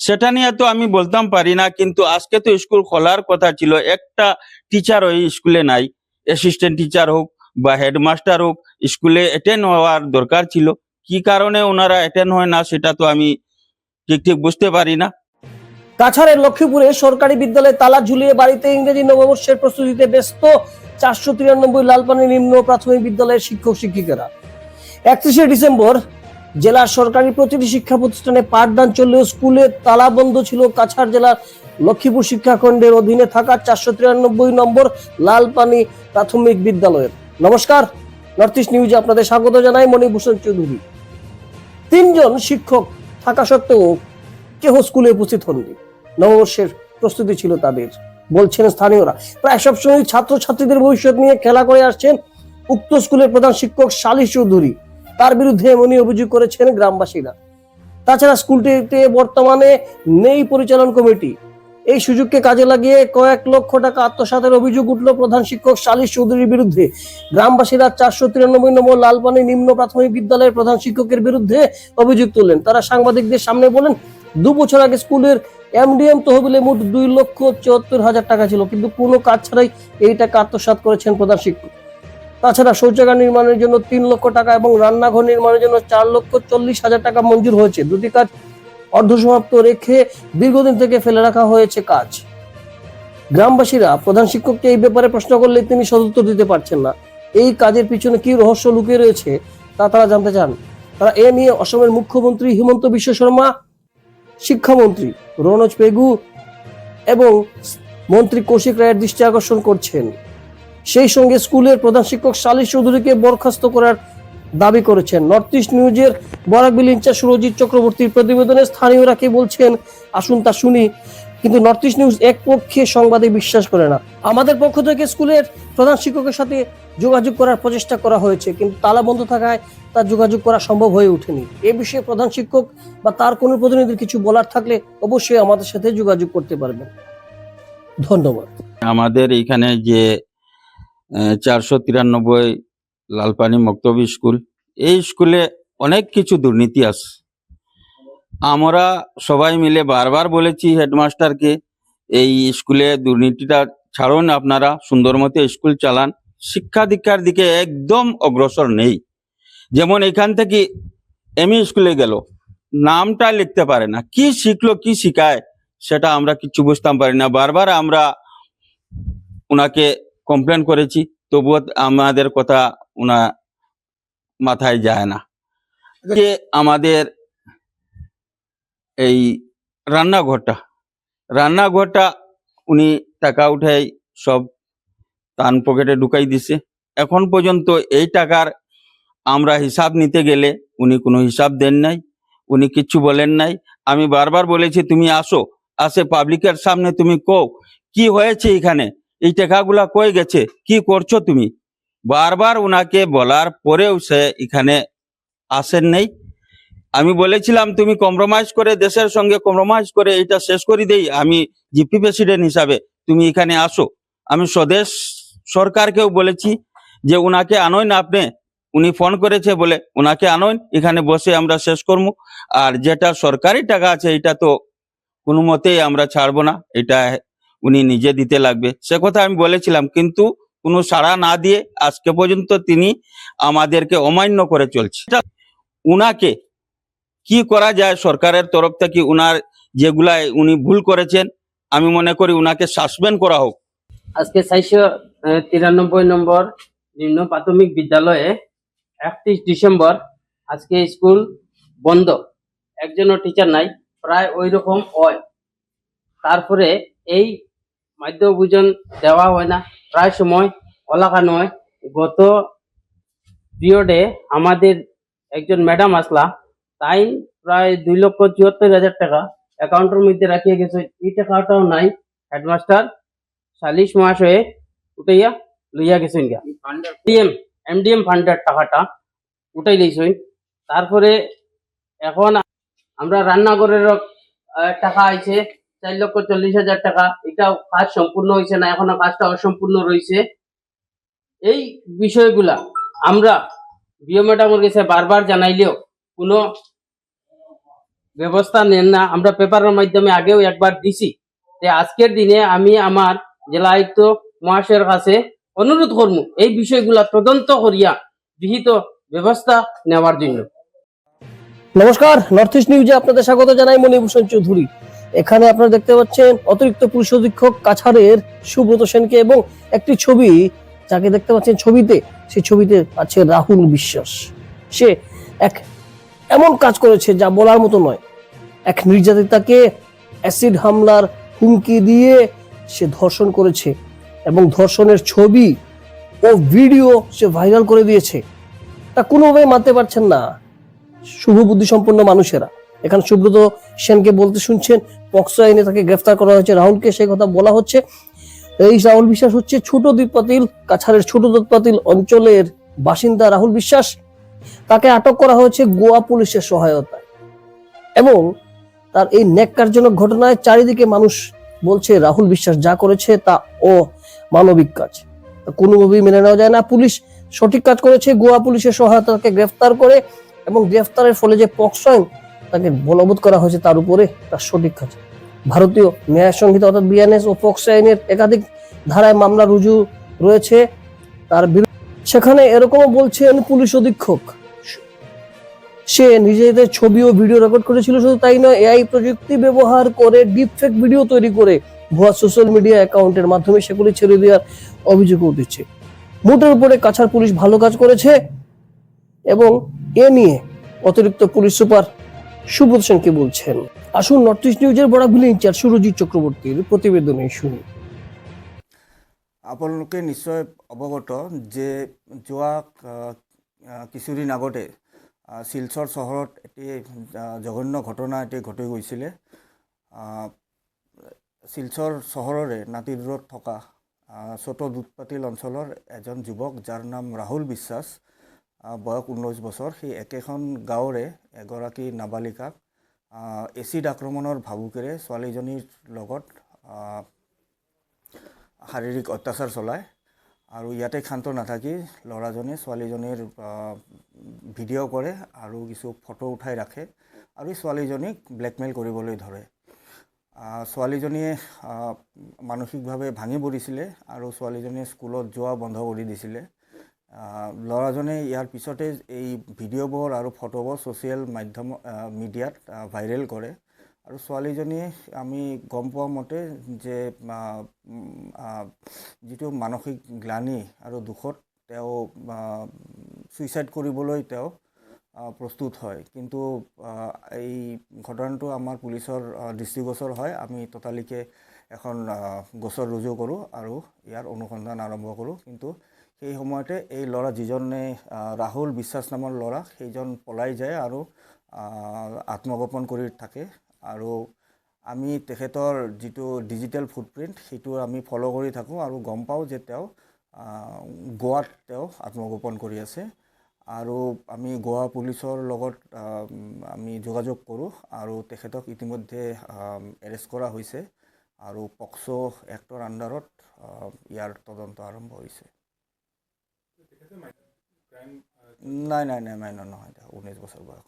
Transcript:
সেটা নিয়ে তো আমি বলতাম পারি না, কিন্তু আজকে তো স্কুল খোলার কথা ছিল, একটা টিচার ওই স্কুলে নাই, অ্যাসিস্ট্যান্ট টিচার হোক বা হেডমাস্টার হোক, স্কুলে অ্যাটেন্ড হওয়ার দরকার ছিল। কি কারণে ওনারা অ্যাটেন্ড হয় না সেটা তো আমি ঠিক ঠিক বুঝতে পারি না। কাছাড়ের লক্ষ্মীপুরে সরকারি বিদ্যালয়ে তালা ঝুলিয়ে বাড়িতে ইংরেজি নববর্ষের প্রস্তুতিতে ব্যস্ত 493 লালপানি নিম্ন প্রাথমিক বিদ্যালয়ের শিক্ষক শিক্ষিকারা। 31শে ডিসেম্বর জেলার সরকারি প্রতিটি শিক্ষা প্রতিষ্ঠানে পাঠদান চললেও স্কুলে তালা বন্ধ ছিল কাছাড় জেলার লক্ষ্মীপুর শিক্ষাখণ্ডের অধীনে থাকা 493 নম্বর লালপানি প্রাথমিক বিদ্যালয়ের। নমস্কার, নর্থ ইস্ট নিউজে আপনাদের স্বাগত জানাই। মণিভূষণ চৌধুরী। 3 জন শিক্ষক থাকা সত্ত্বেও কেহ স্কুলে উপস্থিত হননি। নববর্ষের প্রস্তুতি ছিল তাদের, বলছেন স্থানীয়রা। প্রায় সবসময় ছাত্রছাত্রীদের ভবিষ্যৎ নিয়ে খেলা করে আসছেন উক্ত স্কুলের প্রধান শিক্ষক সালিশ চৌধুরী। তার বিরুদ্ধে এমনই অভিযোগ করেছেন গ্রামবাসীরা। তাছাড়া স্কুলটিতে বর্তমানে নেই পরিচালন কমিটি। এই সুযোগকে কাজে লাগিয়ে কয়েক লক্ষ টাকা আত্মসাতের অভিযোগ উঠল প্রধান শিক্ষক সালিশ চৌধুরীর বিরুদ্ধে। গ্রামবাসীরা 493 নম্বর লালপানি নিম্ন প্রাথমিক বিদ্যালয়ের প্রধান শিক্ষকের বিরুদ্ধে অভিযোগ তুললেন। তারা সাংবাদিকদের সামনে বলেন, 2 বছর আগে স্কুলের এমডিএম তহবিলে মোট 2,74,000 টাকা ছিল, কিন্তু কোনো কাজ ছাড়াই এই টাকা আত্মসাৎ করেছেন প্রধান শিক্ষক। তাছাড়া শৌচাগার নির্মাণের জন্য 3 লক্ষ টাকা এবং রান্নাঘর নির্মাণের জন্য 4,40,000 টাকা মঞ্জুর হয়েছে। দুটি কাজ অর্ধসমাপ্ত রেখে দীর্ঘদিন থেকে ফেলে রাখা হয়েছে কাজ। গ্রামবাসীরা প্রধান শিক্ষককে এই ব্যাপারে প্রশ্ন করলে তিনি সদুত্তর দিতে পারছেন না। এই কাজের পিছনে কি রহস্য লুকিয়ে রয়েছে তা তারা জানতে চান। তারা এ নিয়ে অসমের মুখ্যমন্ত্রী হিমন্ত বিশ্ব শর্মা, শিক্ষামন্ত্রী রনোজ পেগু এবং মন্ত্রী কৌশিক রায়ের দৃষ্টি আকর্ষণ করছেন। সেই সঙ্গে স্কুলের প্রধান শিক্ষক সালিশ চৌধুরীকে বরখাস্ত করার দাবি করেছেন। নর্থ ইস্ট নিউজের বরাকবিল ইনচার্জ সুরজিৎ চক্রবর্তীর প্রতিবেদনে স্থানীয়রা কি বলছেন আসুন তা শুনি। কিন্তু নর্থ ইস্ট নিউজ এক পক্ষে সংবাদে বিশ্বাস করে না। আমাদের পক্ষ থেকে স্কুলের প্রধান শিক্ষকের সাথে যোগাযোগ করার প্রচেষ্টা করা হয়েছে, কিন্তু তালা বন্ধ থাকায় তার যোগাযোগ করা সম্ভব হয়ে ওঠেনি। এ বিষয়ে প্রধান শিক্ষক বা তার কোনো প্রতিনিধির কিছু বলার থাকলে অবশ্যই আমাদের সাথে যোগাযোগ করতে পারবেন। ধন্যবাদ। আমাদের এখানে যে 493 লালপানি মক্তবী স্কুল, এই স্কুলে অনেক কিছু দুর্নীতি আছে। আমরা সবাই মিলে বারবার বলেছি হেডমাস্টারকে, এই স্কুলে দুর্নীতিটা ছাড়ুন, আপনারা সুন্দর মতো স্কুল চালান। শিক্ষা দীক্ষার দিকে একদম অগ্রসর নেই। যেমন এখান থেকে এমই স্কুলে গেল, নামটা লিখতে পারে না, কি শিখলো কি শিখায় সেটা আমরা কিছু বুঝতাম পারি না। বারবার আমরা ওনাকে কমপ্লেন করেছি, তবুও আমাদের কথা ওনা মাথায় যায় না। যে আমাদের এই রান্নাঘরটা উনি টাকা উঠাই সব তান পকেটে ঢুকাই দিছে। এখন পর্যন্ত এই টাকার আমরা হিসাব নিতে গেলে উনি কোনো হিসাব দেন নাই, উনি কিচ্ছু বলেন নাই। আমি বারবার বলেছি, তুমি আসে পাবলিকের সামনে তুমি কও কি হয়েছে এখানে, এই টাকাগুলা কই গেছে, কি করছো তুমি। বারবার উনাকে বলার পরেও সে এখানে আসেন নেই। আমি বলেছিলাম তুমি কম্প্রোমাইজ করে, দেশের সঙ্গে কম্প্রোমাইজ করে এটা শেষ করে দেই, আমি জিপি প্রেসিডেন্ট হিসাবে তুমি এখানে আসো। আমি স্বদেশ সরকারকেও বলেছি যে উনাকে আনোই না আপনি, উনি ফোন করেছে বলে উনাকে আনোই, এখানে বসে আমরা শেষ করবো। আর যেটা সরকারি টাকা আছে এটা তো কোনো মতেই আমরা ছাড়বো না, এটা উনি নিজে দিতে লাগবে, সে কথা আমি বলেছিলাম। কিন্তু কোনো সাড়া না দিয়ে আজকে পর্যন্ত তিনি আমাদেরকে অমান্য করে চলছে। উনাকে কি করা যায় সরকারের তরফ থেকে, উনার যেগুলা উনি ভুল করেছেন আমি মনে করি উনাকে সাসপেন্ড করা হোক। আজকে 493 নম্বর নিম্ন প্রাথমিক বিদ্যালয়ে 31 ডিসেম্বর আজকে স্কুল বন্ধ, একজনও টিচার নাই, প্রায় ওই রকম হয়। তারপরে এই মাধ্যভোজন দেওয়া হয় না, প্রায় সময় অলাকানো হয়। গত পিরিয়ডে আমাদের একজন ম্যাডাম আসলা, তাই প্রায় 2,74,000 টাকা অ্যাকাউন্টের মধ্যে রাখিয়ে গেছে। এই টাকাটাও নাই, হেডমাস্টার সালিশ মহাশয়ে উঠাইয়া লইয়া গেছেন গা। এমডিএম ফান্ডের টাকাটা উঠাই লইছেন। তারপরে এখন আমরা রান্নাঘরের টাকা আইছে 4,40,000 টাকা, এটাও কাজ সম্পূর্ণ হয়েছে না, এখনো কাজটা অসম্পূর্ণ রয়েছে। এই বিষয়গুলা আমরা বিও ম্যাডামের কাছে বারবার জানাইলেও কোনো ব্যবস্থা নেন না। আমরা পেপারের মাধ্যমে আগেও একবার দিছি। যে আজকের দিনে আমি আমার জেলা আয়ুক্ত মহাশয়ের কাছে অনুরোধ করব এই বিষয়গুলা তদন্ত করিয়া বিহিত ব্যবস্থা নেওয়ার জন্য। নমস্কার, নর্থ ইস্ট নিউজে আপনাদের স্বাগত জানাই। মণিভূষণ চৌধুরী। এখানে আপনারা দেখতে পাচ্ছেন অতিরিক্ত পুলিশ অধীক্ষক কাছাড়ের সুব্রত সেনকে এবং একটি ছবি যাকে দেখতে পাচ্ছেন ছবিতে, সেই ছবিতে আছে রাহুল বিশ্বাস। সে এক এমন কাজ করেছে যা বলার মতো নয়। এক নির্যাতিতাকে অ্যাসিড হামলার হুমকি দিয়ে সে ধর্ষণ করেছে এবং ধর্ষণের ছবি ও ভিডিও সে ভাইরাল করে দিয়েছে। তা কোনোভাবে মানতে পারছেন না শুভবুদ্ধি সম্পন্ন মানুষেরা। এখানে সুব্রত সেনকে বলতে শুনছেন পক্সো আইনে তাকে গ্রেফতার করা হয়েছে, রাহুলকে সেই কথা বলা হচ্ছে। এই রাহুল বিশ্বাস হচ্ছে ছোট দ্বীপপাতিল, কাছাড়ের ছোট দ্বীপপাতিল অঞ্চলের বাসিন্দা রাহুল বিশ্বাস। তাকে আটক করা হয়েছে গোয়া পুলিশের সহায়তায় এবং তার এই ন্যাক্কারজনক ঘটনায় চারিদিকে মানুষ বলছে রাহুল বিশ্বাস যা করেছে তা অমানবিক কাজ, কোনোভাবেই মেনে নেওয়া যায় না। পুলিশ সঠিক কাজ করেছে, গোয়া পুলিশের সহায়তা তাকে গ্রেফতার করে এবং গ্রেফতারের ফলে যে পক্সো আইন তাকে বলবৎ করা হয়েছে তার উপরে তার সঠিক কাজ। ভারতীয় ন্যায় সংহিতা অর্থাৎ বিএনএস ও পক্সো আইনের একাধিক ধারায় মামলা রুজু রয়েছে তার বিরুদ্ধে। সেখানে এরকমও বলছেন পুলিশ অধীক্ষক, সে নিজেদের ছবি ও ভিডিও রেকর্ড করেছিল। শুধু তাই নয়, এআই প্রযুক্তি ব্যবহার করে ডিপফেক ভিডিও তৈরি করে ভুয়া সোশ্যাল মিডিয়া অ্যাকাউন্টের মাধ্যমে সেগুলি ছেড়ে দেওয়ার অভিযোগ উঠেছে। মোটের উপরে কাছাড় পুলিশ ভালো কাজ করেছে এবং এ নিয়ে অতিরিক্ত পুলিশ সুপার সুব্রত সেন কি বলছেন। আসুন নর্থ ইস্ট নিউজের বরাকভ্যালি ইনচার্জ সুরজিৎ চক্রবর্তীর প্রতিবেদনে শুনি। আপোনালোকে নিশ্চয় অৱগত যে যোৱা কিছুদিন আগতে শিলচৰ চহৰত এটি জঘন্য ঘটনা এটি ঘটি গৈছিলে। শিলচৰ চহৰৰে নাতিৰ ৰোডত থকা ছোট দুধপাতিল অঞ্চলৰ এজন যুৱক যাৰ নাম ৰাহুল বিশ্বাস, বয়স 19 বছৰ, সেই একেখন গাঁৱৰে এগৰাকী নাবালিকাক এচিড আক্ৰমণৰ ভাবুকিৰে ছোৱালীজনীৰ লগত শাৰীৰিক অত্যাচাৰ চলায় আৰু ইয়াতে ক্ষান্ত নাথাকি ল'ৰাজনে ছোৱালীজনীৰ ভিডিঅ' কৰে আৰু কিছু ফটো উঠাই ৰাখে আৰু ছোৱালীজনীক ব্লেকমেইল কৰিবলৈ ধৰে। ছোৱালীজনীয়ে মানসিকভাৱে ভাঙি পৰিছিলে আৰু ছোৱালীজনীয়ে স্কুলত যোৱা বন্ধ কৰি দিছিলে। ল'ৰাজনে ইয়াৰ পিছতে এই ভিডিঅ'বোৰ আৰু ফটোবোৰ ছ'চিয়েল মাধ্যম মিডিয়াত ভাইৰেল কৰে আৰু ছোৱালীজনীয়ে আমি গম পোৱা মতে যে যিটো মানসিক গ্লানি আৰু দুখত তেওঁ ছুইচাইড কৰিবলৈ তেওঁ প্ৰস্তুত হয়। কিন্তু এই ঘটনাটো আমাৰ পুলিচৰ দৃষ্টিগোচৰ হয়। আমি ততালিকে এখন গোচৰ ৰুজু কৰোঁ আৰু ইয়াৰ অনুসন্ধান আৰম্ভ কৰোঁ। কিন্তু সেই সময়তে এই ল'ৰা যিজনে ৰাহুল বিশ্বাস নামৰ ল'ৰা, সেইজন পলাই যায় আৰু আত্মগোপন কৰি থাকে আৰু আমি তেখেতৰ যিটো ডিজিটেল ফুটপ্ৰিণ্ট সেইটো আমি ফ'ল' কৰি থাকোঁ আৰু গম পাওঁ যে তেওঁ গোৱাত তেওঁ আত্মগোপন কৰি আছে আৰু আমি গোৱা পুলিচৰ লগত আমি যোগাযোগ কৰোঁ আৰু তেখেতক ইতিমধ্যে এৰেষ্ট কৰা হৈছে আৰু পক্সো এক্টৰ আণ্ডাৰত ইয়াৰ তদন্ত আৰম্ভ হৈছে। নাই মাইনৰ নহয়, 19 বছৰ বয়স।